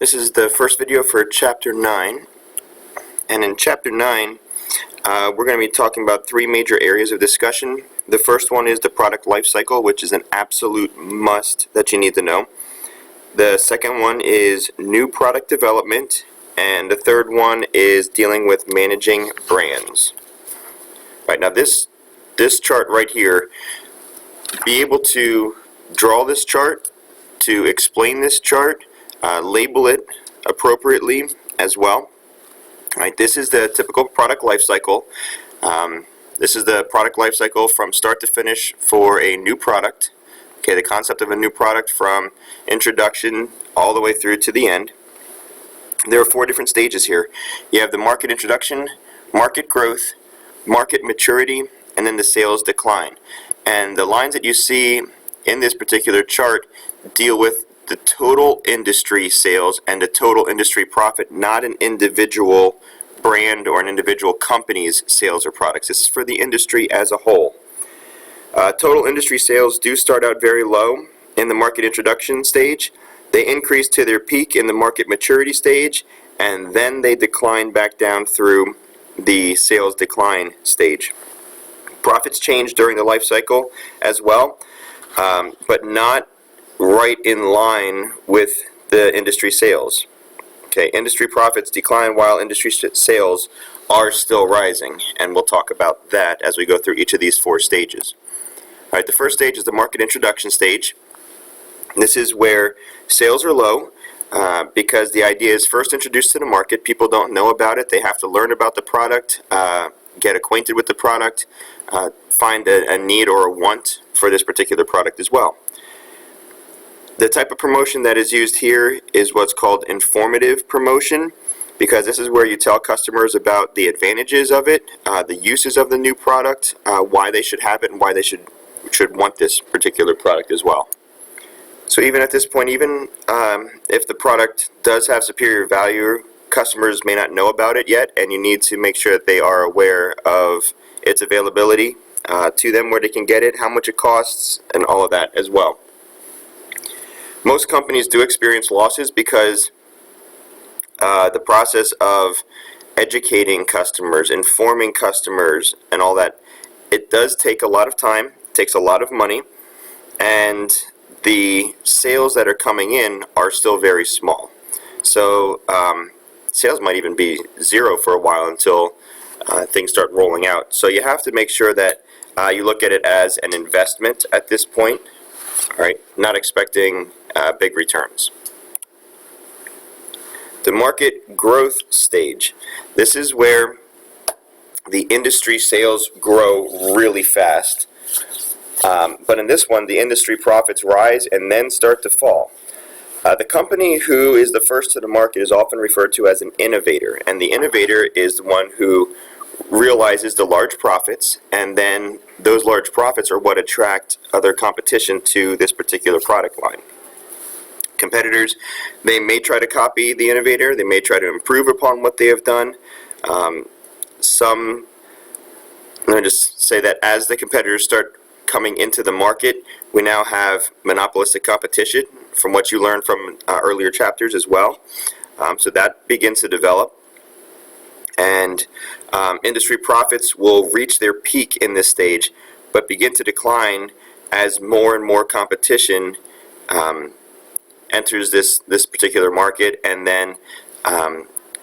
This is the first video for Chapter 9, and in Chapter 9 we're going to be talking about three major areas of discussion. The first one is the product life cycle, which is an absolute must that you need to know. The second one is new product development, and the third one is dealing with managing brands. Right, now this chart right here, be able to draw this chart, to explain this chart, label it appropriately as well. Right, this is the typical product life cycle. This is the product life cycle from start to finish for a new product. Okay, the concept of a new product from introduction all the way through to the end. There are four different stages here. You have the market introduction, market growth, market maturity, and then the sales decline. And the lines that you see in this particular chart deal with the total industry sales and the total industry profit, not an individual brand or an individual company's sales or products. This is for the industry as a whole. Total industry sales do start out very low in the market introduction stage. They increase to their peak in the market maturity stage, and then they decline back down through the sales decline stage. Profits change during the life cycle as well, but not right in line with the industry sales. Okay, industry profits decline while industry sales are still rising, and we'll talk about that as we go through each of these four stages. All right, the first stage is the market introduction stage. This is where sales are low because the idea is first introduced to the market. People don't know about it. They have to learn about the product, get acquainted with the product, find a need or a want for this particular product as well. The type of promotion that is used here is what's called informative promotion, because this is where you tell customers about the advantages of it, the uses of the new product, why they should have it, and why they should want this particular product as well. So even at this point, even if the product does have superior value, customers may not know about it yet, and you need to make sure that they are aware of its availability to them, where they can get it, how much it costs, and all of that as well. Most companies do experience losses because the process of educating customers, informing customers, and all that, it does take a lot of time, takes a lot of money, and the sales that are coming in are still very small. So sales might even be zero for a while until things start rolling out. So you have to make sure that you look at it as an investment at this point, all right, not expecting big returns. The market growth stage. This is where the industry sales grow really fast. But in this one, the industry profits rise and then start to fall. The company who is the first to the market is often referred to as an innovator, and the innovator is the one who realizes the large profits, and then those large profits are what attract other competition to this particular product line. Competitors, they may try to copy the innovator, they may try to improve upon what they have done. Let me just say that as the competitors start coming into the market, we now have monopolistic competition, from what you learned from earlier chapters as well. So that begins to develop, and industry profits will reach their peak in this stage, but begin to decline as more and more competition enters this particular market, and then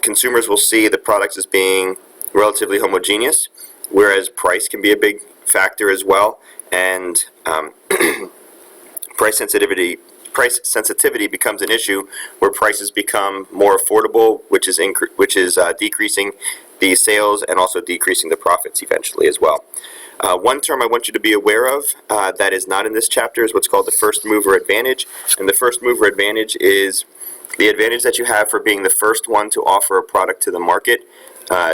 consumers will see the products as being relatively homogeneous, whereas price can be a big factor as well, and price sensitivity becomes an issue where prices become more affordable, which is decreasing the sales and also decreasing the profits eventually as well. One term I want you to be aware of that is not in this chapter is what's called the first mover advantage. And the first mover advantage is the advantage that you have for being the first one to offer a product to the market.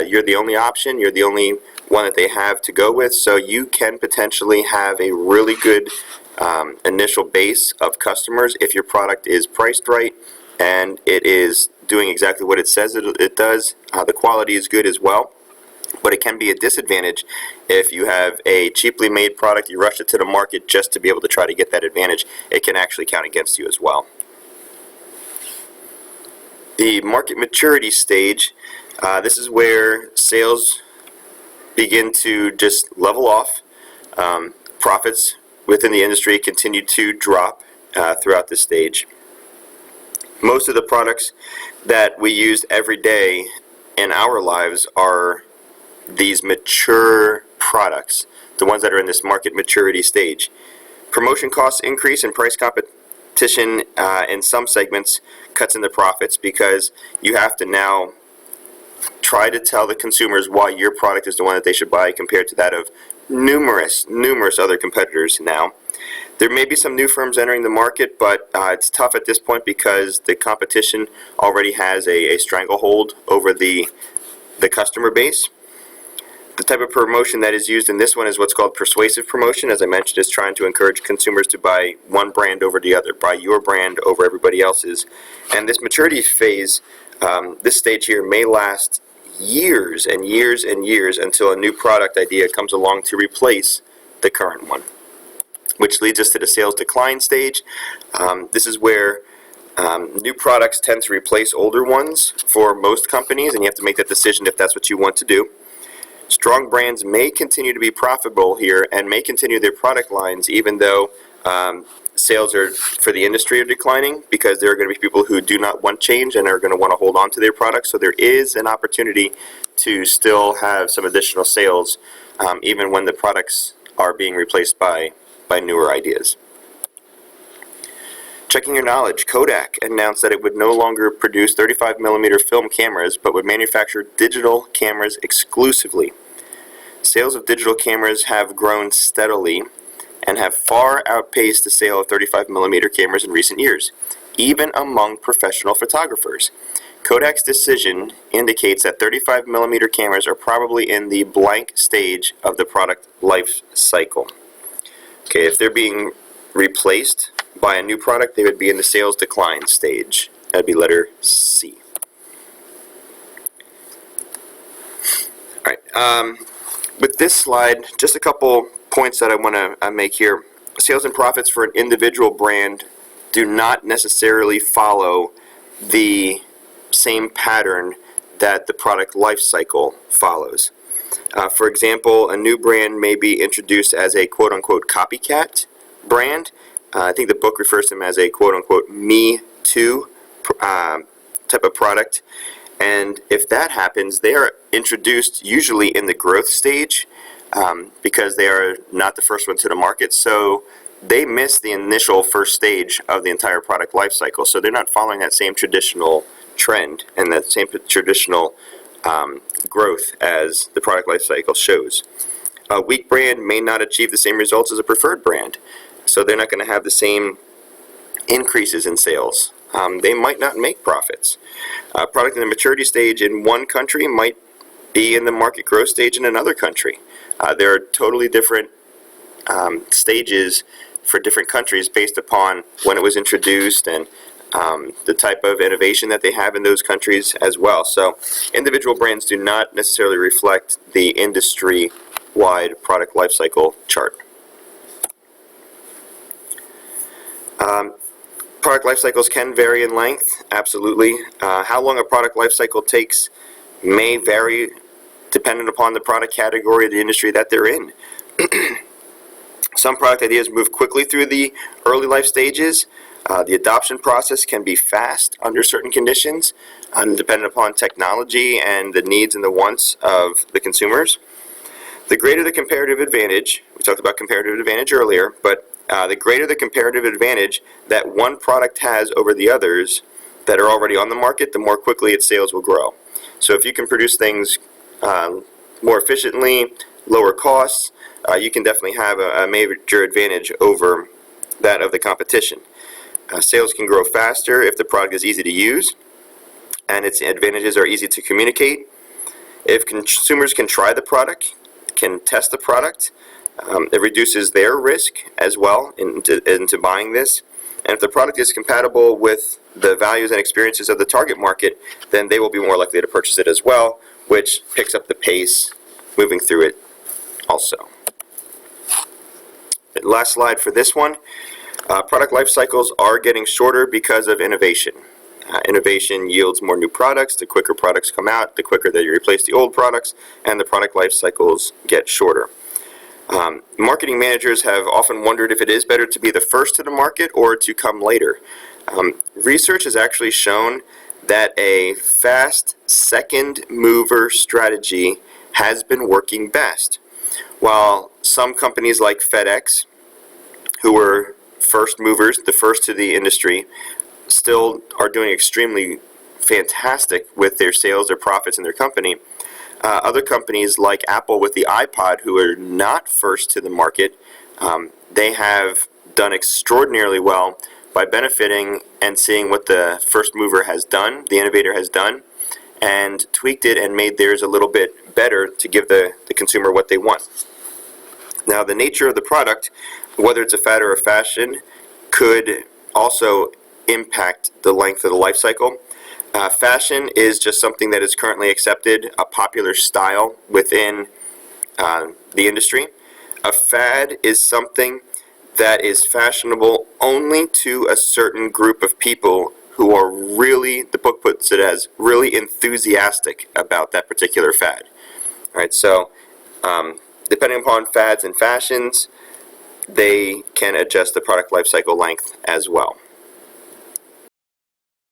You're the only option, you're the only one that they have to go with, so you can potentially have a really good initial base of customers if your product is priced right and it is doing exactly what it says it does. The quality is good as well. But it can be a disadvantage if you have a cheaply made product, you rush it to the market just to be able to try to get that advantage. It can actually count against you as well. The market maturity stage, this is where sales begin to just level off. Profits within the industry continue to drop throughout this stage. Most of the products that we use every day in our lives are these mature products, the ones that are in this market maturity stage. Promotion costs increase and price competition in some segments cuts into profits because you have to now try to tell the consumers why your product is the one that they should buy compared to that of numerous other competitors now. There may be some new firms entering the market, but it's tough at this point because the competition already has a stranglehold over the customer base. The type of promotion that is used in this one is what's called persuasive promotion. As I mentioned, is trying to encourage consumers to buy one brand over the other, buy your brand over everybody else's. And this maturity phase, this stage here, may last years and years and years until a new product idea comes along to replace the current one, which leads us to the sales decline stage. This is where new products tend to replace older ones for most companies, and you have to make that decision if that's what you want to do. Strong brands may continue to be profitable here and may continue their product lines even though sales for the industry are declining, because there are going to be people who do not want change and are going to want to hold on to their products. So there is an opportunity to still have some additional sales even when the products are being replaced by newer ideas. Checking your knowledge, Kodak announced that it would no longer produce 35mm film cameras, but would manufacture digital cameras exclusively. Sales of digital cameras have grown steadily and have far outpaced the sale of 35mm cameras in recent years, even among professional photographers. Kodak's decision indicates that 35mm cameras are probably in the blank stage of the product life cycle. Okay, if they're being replaced by a new product, they would be in the sales decline stage. That would be letter C. All right. With this slide, just a couple points that I want to make here. Sales and profits for an individual brand do not necessarily follow the same pattern that the product life cycle follows. For example, a new brand may be introduced as a quote-unquote copycat brand. I think the book refers to them as a quote-unquote Me Too type of product. And if that happens, they are introduced usually in the growth stage because they are not the first one to the market. So they miss the initial first stage of the entire product life cycle. So they're not following that same traditional trend and that same traditional growth as the product life cycle shows. A weak brand may not achieve the same results as a preferred brand. So they're not going to have the same increases in sales. They might not make profits. A product in the maturity stage in one country might be in the market growth stage in another country. There are totally different stages for different countries based upon when it was introduced and the type of innovation that they have in those countries as well. So individual brands do not necessarily reflect the industry-wide product life cycle chart. Product life cycles can vary in length, absolutely. How long a product life cycle takes may vary dependent upon the product category or the industry that they're in. Some product ideas move quickly through the early life stages. The adoption process can be fast under certain conditions, dependent upon technology and the needs and the wants of the consumers. The greater the comparative advantage, we talked about comparative advantage earlier, but the greater the comparative advantage that one product has over the others that are already on the market, the more quickly its sales will grow. So if you can produce things more efficiently, lower costs, you can definitely have a major advantage over that of the competition. Sales can grow faster if the product is easy to use and its advantages are easy to communicate. If consumers can try the product, can test the product, it reduces their risk as well into buying this. And if the product is compatible with the values and experiences of the target market, then they will be more likely to purchase it as well, which picks up the pace moving through it also. Last slide for this one. Product life cycles are getting shorter because of innovation. Innovation yields more new products. The quicker products come out, the quicker that you replace the old products, and the product life cycles get shorter. Marketing managers have often wondered if it is better to be the first to the market or to come later. Research has actually shown that a fast second mover strategy has been working best. While some companies like FedEx, who were first movers, the first to the industry, still are doing extremely fantastic with their sales, their profits, and their company. Other companies like Apple with the iPod, who are not first to the market, they have done extraordinarily well by benefiting and seeing what the first mover has done, the innovator has done, and tweaked it and made theirs a little bit better to give the consumer what they want. Now, the nature of the product, whether it's a fad or a fashion, could also impact the length of the life cycle. Fashion is just something that is currently accepted, a popular style within the industry. A fad is something that is fashionable only to a certain group of people who are really, the book puts it as, really enthusiastic about that particular fad. All right, so depending upon fads and fashions, they can adjust the product life cycle length as well.